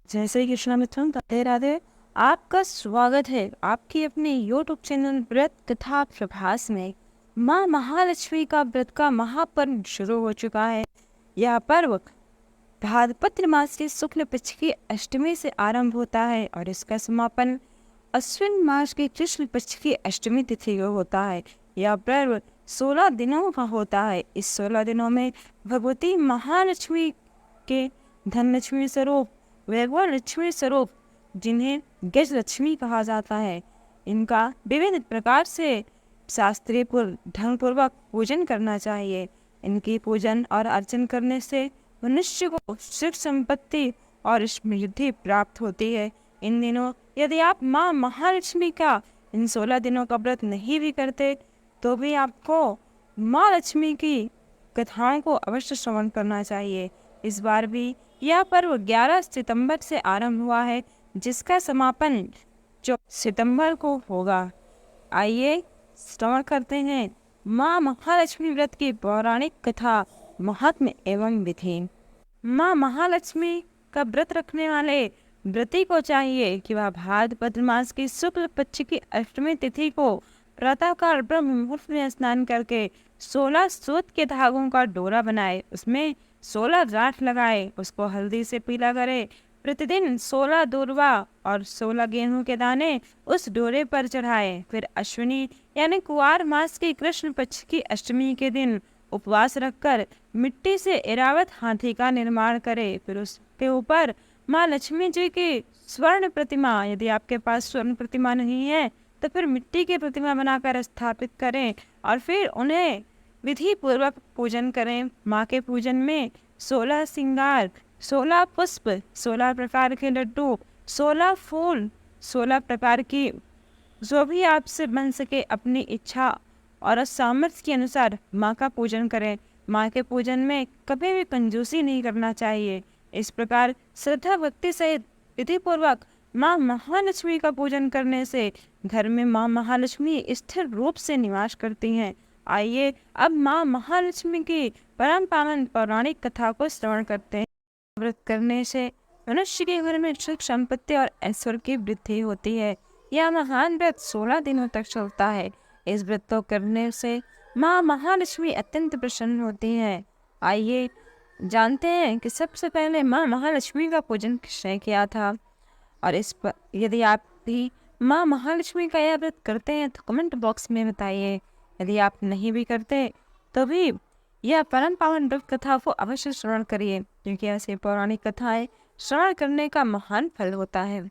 जय श्री कृष्ण मित्रों, राधे राधे। आपका स्वागत है आपकी अपने यूट्यूब चैनल व्रत कथा प्रभास में। माँ महालक्ष्मी का व्रत का महापर्व शुरू हो चुका है। यह पर्व भाद्रपद मास के शुक्ल पक्ष की अष्टमी से आरंभ होता है और इसका समापन अश्विन मास के कृष्ण पक्ष की अष्टमी तिथि को होता है। यह पर्व 16 दिनों का होता है। इस 16 दिनों में भगवती महालक्ष्मी के धन लक्ष्मी स्वरूप, वैभव लक्ष्मी स्वरूप, जिन्हें गज लक्ष्मी कहा जाता है, इनका विभिन्न प्रकार से शास्त्रीय ढंग पूर्वक पूजन करना चाहिए। इनकी पूजन और अर्चन करने से मनुष्य को सुख संपत्ति और समृद्धि प्राप्त होती है। इन दिनों यदि आप माँ महालक्ष्मी का इन 16 दिनों का व्रत नहीं भी करते तो भी आपको माँ लक्ष्मी की कथाओं को अवश्य श्रवण करना चाहिए। इस बार भी यह पर्व 11 सितंबर से आरंभ हुआ है, जिसका समापन 14 सितंबर को होगा। आइए श्रवण करते हैं माँ महालक्ष्मी व्रत की पौराणिक कथा, महात्म्य एवं विधि। माँ महालक्ष्मी का व्रत रखने वाले व्रती को चाहिए कि वह भाद्रपद मास की शुक्ल पक्ष की अष्टमी तिथि को प्रातःकाल ब्रह्म मुहूर्त में स्नान करके 16 सूत के धागों का डोरा बनाए, उसमें 16 गांठ लगाए, उसको हल्दी से पीला करे। प्रतिदिन 16 दूर्वा और 16 गेहूं के दाने उस डोरे पर चढ़ाए। फिर अश्विनी यानी कुआर मास की कृष्ण पक्ष की अष्टमी के दिन उपवास रखकर मिट्टी से ऐरावत हाथी का निर्माण करे। फिर उसके ऊपर माँ लक्ष्मी जी की स्वर्ण प्रतिमा, यदि आपके पास स्वर्ण प्रतिमा नहीं है तो फिर मिट्टी की प्रतिमा बनाकर स्थापित करें और फिर उन्हें विधि पूर्वक पूजन करें। माँ के पूजन में 16 श्रृंगार, 16 पुष्प, 16 प्रकार के लड्डू, 16 फूल, 16 प्रकार की जो भी आपसे बन सके अपनी इच्छा और सामर्थ्य के अनुसार माँ का पूजन करें। माँ के पूजन में कभी भी कंजूसी नहीं करना चाहिए। इस प्रकार श्रद्धा भक्ति सहित विधि पूर्वक माँ महालक्ष्मी का पूजन करने से घर में माँ महालक्ष्मी स्थिर रूप से निवास करती हैं। आइए अब माँ महालक्ष्मी की परम पावन पौराणिक कथा को श्रवण करते हैं। व्रत करने से मनुष्य के घर में सुख संपत्ति और ऐश्वर्य की वृद्धि होती है। यह महान व्रत 16 दिनों तक चलता है। इस व्रत को करने से माँ महालक्ष्मी अत्यंत प्रसन्न होती है। आइए जानते हैं कि सबसे पहले माँ महालक्ष्मी का पूजन किसने किया था। और इस पर यदि आप भी माँ महालक्ष्मी का यह व्रत करते हैं तो कमेंट बॉक्स में बताइए। यदि आप नहीं भी करते तो भी यह परम पावन व्रत कथा को अवश्य श्रवण करिए, क्योंकि ऐसे पौराणिक कथाएं श्रवण करने का महान फल होता है।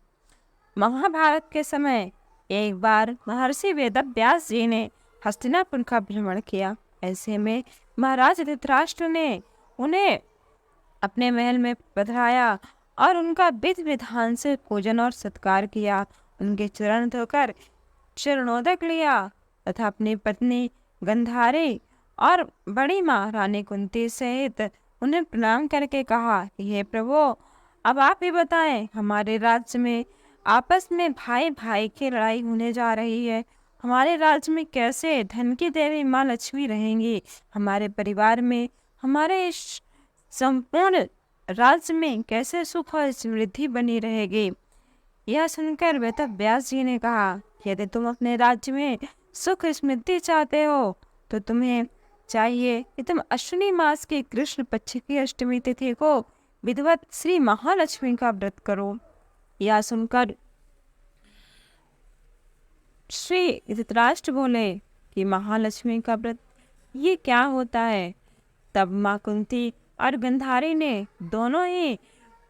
महाभारत के समय एक बार महर्षि वेदव्यास जी ने हस्तिनापुर का भ्रमण किया। ऐसे में महाराज धृतराष्ट्र ने उन्हें अपने महल में पधराया और उनका विधि विधान से पूजन और सत्कार किया। उनके चरण धोकर चरणोदक लिया तथा अपनी पत्नी गंधारी और बड़ी माँ रानी कुंती सहित उन्हें प्रणाम करके कहा कि हे प्रभु, अब आप ही बताएं, हमारे राज्य में आपस में भाई भाई की लड़ाई होने जा रही है। हमारे राज्य में कैसे धन की देवी माँ लक्ष्मी रहेंगी? हमारे परिवार में, हमारे इस संपूर्ण राज्य में कैसे सुख और समृद्धि बनी रहेगी? यह सुनकर वेदव्यास जी ने कहा, यदि तुम अपने राज्य में सुख समृद्धि चाहते हो तो तुम्हें चाहिए कि तुम अश्विनी मास की कृष्ण पक्ष की अष्टमी तिथि को विधिवत श्री महालक्ष्मी का व्रत करो। यह सुनकर श्री धृतराष्ट्र बोले कि महालक्ष्मी का व्रत ये क्या होता है? तब माँ कुंती और गंधारी ने दोनों ही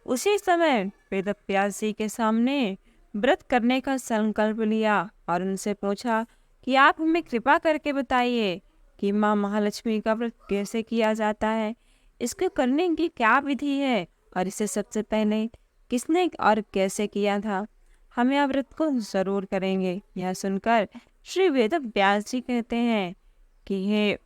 उसी समय वेदव्यास जी के सामने व्रत करने का संकल्प लिया और उनसे पूछा कि आप हमें कृपा करके बताइए कि माँ महालक्ष्मी का व्रत कैसे किया जाता है, इसको करने की क्या विधि है और इसे सबसे पहले किसने और कैसे किया था। हम यह व्रत को जरूर करेंगे। यह सुनकर श्री वेदव्यास जी कहते हैं कि हे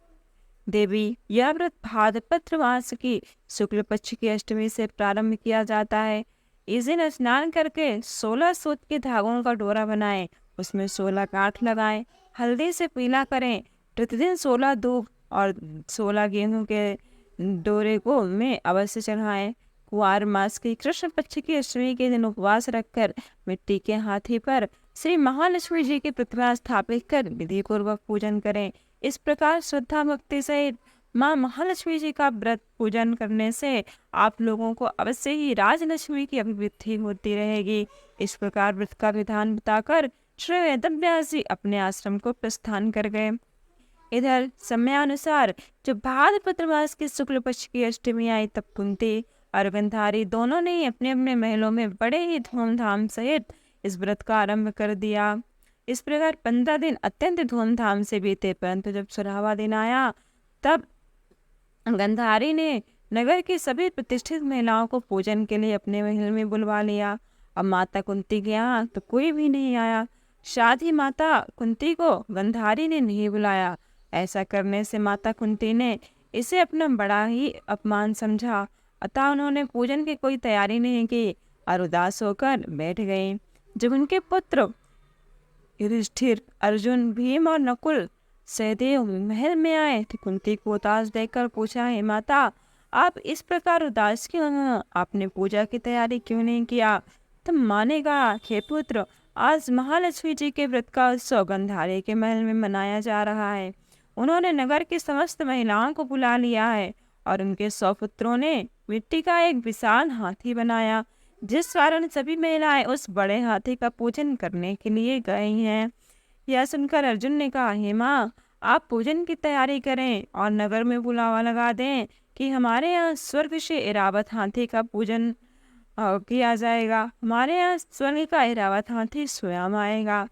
देवी, यह व्रत भाद्रपद मास की शुक्ल पक्ष की अष्टमी से प्रारंभ किया जाता है। इस दिन स्नान करके 16 सूत के धागों का डोरा बनाएं, उसमें 16 गांठ लगाएं, हल्दी से पीला करें। प्रतिदिन 16 दूब और 16 गेहूं के डोरे को में अवश्य चढ़ाएं। कुंवार मास की कृष्ण पक्ष की अष्टमी के दिन उपवास रखकर मिट्टी के हाथी पर श्री महालक्ष्मी जी की प्रतिमा स्थापित कर विधि पूर्वक पूजन करें। इस प्रकार श्रद्धा भक्ति सहित माँ महालक्ष्मी जी का व्रत पूजन करने से आप लोगों को अवश्य ही राजलक्ष्मी की अभिवृद्धि होती रहेगी। इस प्रकार व्रत का विधान बताकर श्री वेदव्यास जी अपने आश्रम को प्रस्थान कर गए। इधर समयानुसार जब भाद्रपद मास की शुक्ल पक्ष की अष्टमी आई तब कुंती और गांधारी दोनों ने अपने अपने महलों में बड़े ही धूमधाम सहित इस व्रत का आरंभ कर दिया। इस प्रकार 15 दिन अत्यंत धूमधाम से बीते, परंतु जब 16वां दिन आया तब गांधारी ने नगर की सभी प्रतिष्ठित महिलाओं को पूजन के लिए अपने महल में बुलवा लिया। अब माता कुंती के यहाँ तो कोई भी नहीं आया। साथ ही माता कुंती को गांधारी ने नहीं बुलाया। ऐसा करने से माता कुंती ने इसे अपना बड़ा ही अपमान समझा, अतः उन्होंने पूजन की कोई तैयारी नहीं की और उदास होकर बैठ गई। जब उनके पुत्र युधिष्ठिर, अर्जुन, भीम और नकुल सहदेव महल में आए तो कुंती को उदास देखकर पूछा, हे माता, आप इस प्रकार उदास क्यों हैं? आपने पूजा की तैयारी क्यों नहीं किया? तुम मानेगा हे पुत्र, आज महालक्ष्मी जी के व्रत का उत्सव गांधारी के महल में मनाया जा रहा है। उन्होंने नगर की समस्त महिलाओं को बुला लिया है और उनके 100 पुत्रों ने मिट्टी का एक विशाल हाथी बनाया, जिस कारण सभी महिलाएं उस बड़े हाथी का पूजन करने के लिए गई हैं। यह सुनकर अर्जुन ने कहा, हे माँ, आप पूजन की तैयारी करें और नगर में बुलावा लगा दें कि हमारे यहाँ स्वर्ग से इरावत हाथी का पूजन किया जाएगा। हमारे यहाँ स्वर्ग का इरावत हाथी स्वयं आएगा।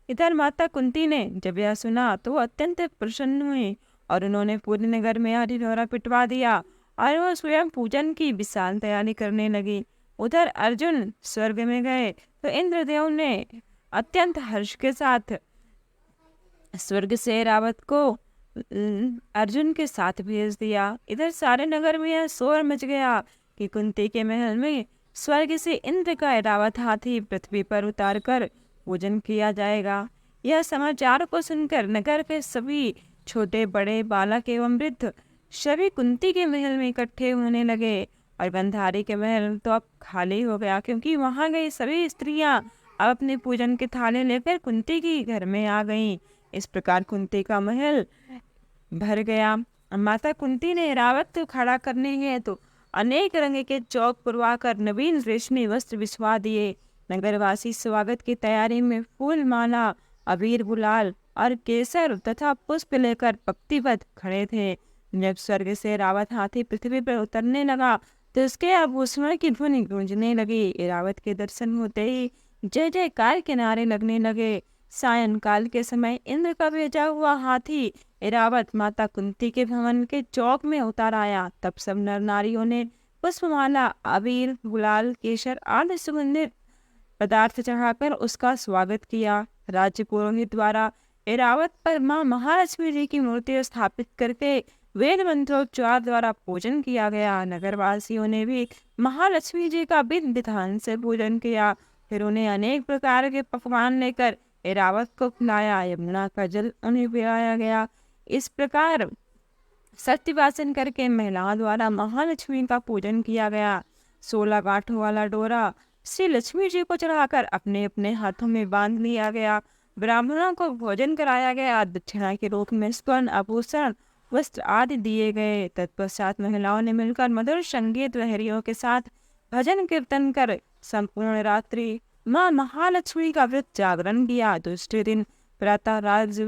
इधर माता कुंती ने जब यह सुना तो वो अत्यंत प्रसन्न हुई और उन्होंने पूरे नगर में हरिढोरा पिटवा दिया और वह स्वयं पूजन की विशाल तैयारी करने लगी। उधर अर्जुन स्वर्ग में गए तो इंद्रदेव ने अत्यंत हर्ष के साथ स्वर्ग से रावत को अर्जुन के साथ भेज दिया। इधर सारे नगर में यह शोर मच गया कि कुंती के महल में स्वर्ग से इंद्र का रावत हाथी पृथ्वी पर उतारकर पूजन किया जाएगा। यह समाचार को सुनकर नगर के सभी छोटे बड़े बालक एवं वृद्ध सभी कुंती के महल में इकट्ठे होने लगे और गांधारी के महल तो अब खाली हो गया, क्योंकि वहां गई सभी स्त्रियां अब अपने पूजन के थाले लेकर कुंती के घर में आ गईं। इस प्रकार कुंती का महल भर गया। माता कुंती ने रावत को खड़ा करने हेतु अनेक रंग के चौक पुरवाकर नवीन रेशमी वस्त्र बिछवा दिए। नगरवासी स्वागत की तैयारी में फूल माला, अबीर, गुलाल और केसर तथा पुष्प लेकर पंक्तिबद्ध खड़े थे। जब स्वर्ग से रावत हाथी पृथ्वी पर उतरने लगा तो उसके आभूषण की ध्वनि गूंजने लगी। रावत के दर्शन होते ही जय जयकार के नारे लगने लगे। सायंकाल के समय इंद्र का भेजा हुआ हाथी एरावत माता कुंती के भवन के चौक में उतर आया। तब सब नर नारियों ने पुष्पमाला, अबीर, गुलाल, केसर आदि सुगंधित पदार्थ चढ़ाकर उसका स्वागत किया। राज्य पुरोहित द्वारा एरावत पर मां महालक्ष्मी जी की मूर्ति स्थापित करके वेद मंत्रोच्चार द्वारा पूजन किया गया। नगरवासियों ने भी महालक्ष्मी जी का विधि विधान से पूजन किया। फिर उन्हें अनेक प्रकार के पकवान लेकर एरावत को खिलाया। यमुना का जल उन्हें पिलाया गया। इस प्रकार सत्यवासन करके महिलाओं द्वारा महालक्ष्मी का पूजन किया गया। 16 गांठों वाला डोरा श्री लक्ष्मी जी को चढ़ाकर अपने अपने हाथों में बांध लिया गया। ब्राह्मणों को भोजन कराया गया। दक्षिणा के रूप में स्वर्ण, आभूषण, वस्त्र आदि दिए गए। तत्पश्चात महिलाओं ने मिलकर मधुर संगीत लहरियों के साथ भजन कीर्तन कर संपूर्ण रात्रि माँ महालक्ष्मी का व्रत जागरण किया। दूसरे दिन प्रातः राज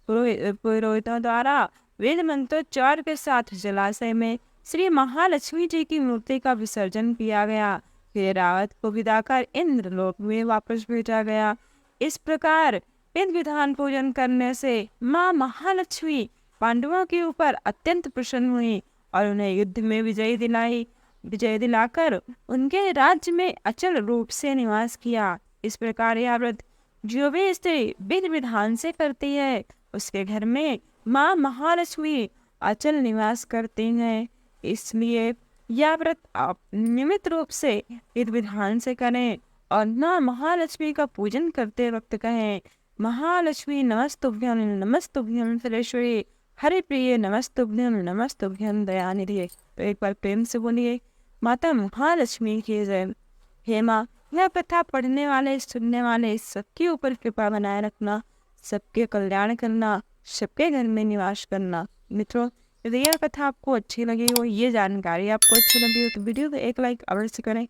पुरोहितों द्वारा वेद मंत्रोच्चार के साथ जलाशय में श्री महालक्ष्मी जी की मूर्ति का विसर्जन किया गया। फिर रावत को विदा कर इंद्रलोक में वापस भेजा गया। इस प्रकार विधि विधान पूजन करने से माँ महालक्ष्मी पांडवों के ऊपर अत्यंत प्रसन्न हुई और उन्हें युद्ध में विजय दिलाकर उनके राज्य में अचल रूप से निवास किया। इस प्रकार यह व्रत जो भी स्त्री विधि विधान से करती है उसके घर में माँ महालक्ष्मी अचल निवास करती हैं। इसलिए यह व्रत आप नियमित रूप से विधि विधान से करें और माँ महालक्ष्मी का पूजन करते वक्त कहें, महालक्ष्मी नमस्तुभ्यं नमस्तुभ्यं सुरेश्वरी हरि प्रिय नमस्तुभ्यं नमस्तुभ्यं दयानिधि। तो एक बार प्रेम से बोलिए, माता महालक्ष्मी की जय। हे माँ, यह कथा पढ़ने वाले सुनने वाले सबके ऊपर कृपा बनाए रखना, सबके कल्याण करना, सबके घर में निवास करना। मित्रों, यदि यह कथा आपको अच्छी लगी हो, ये जानकारी आपको अच्छी लगी हो तो वीडियो को एक लाइक अवश्य करें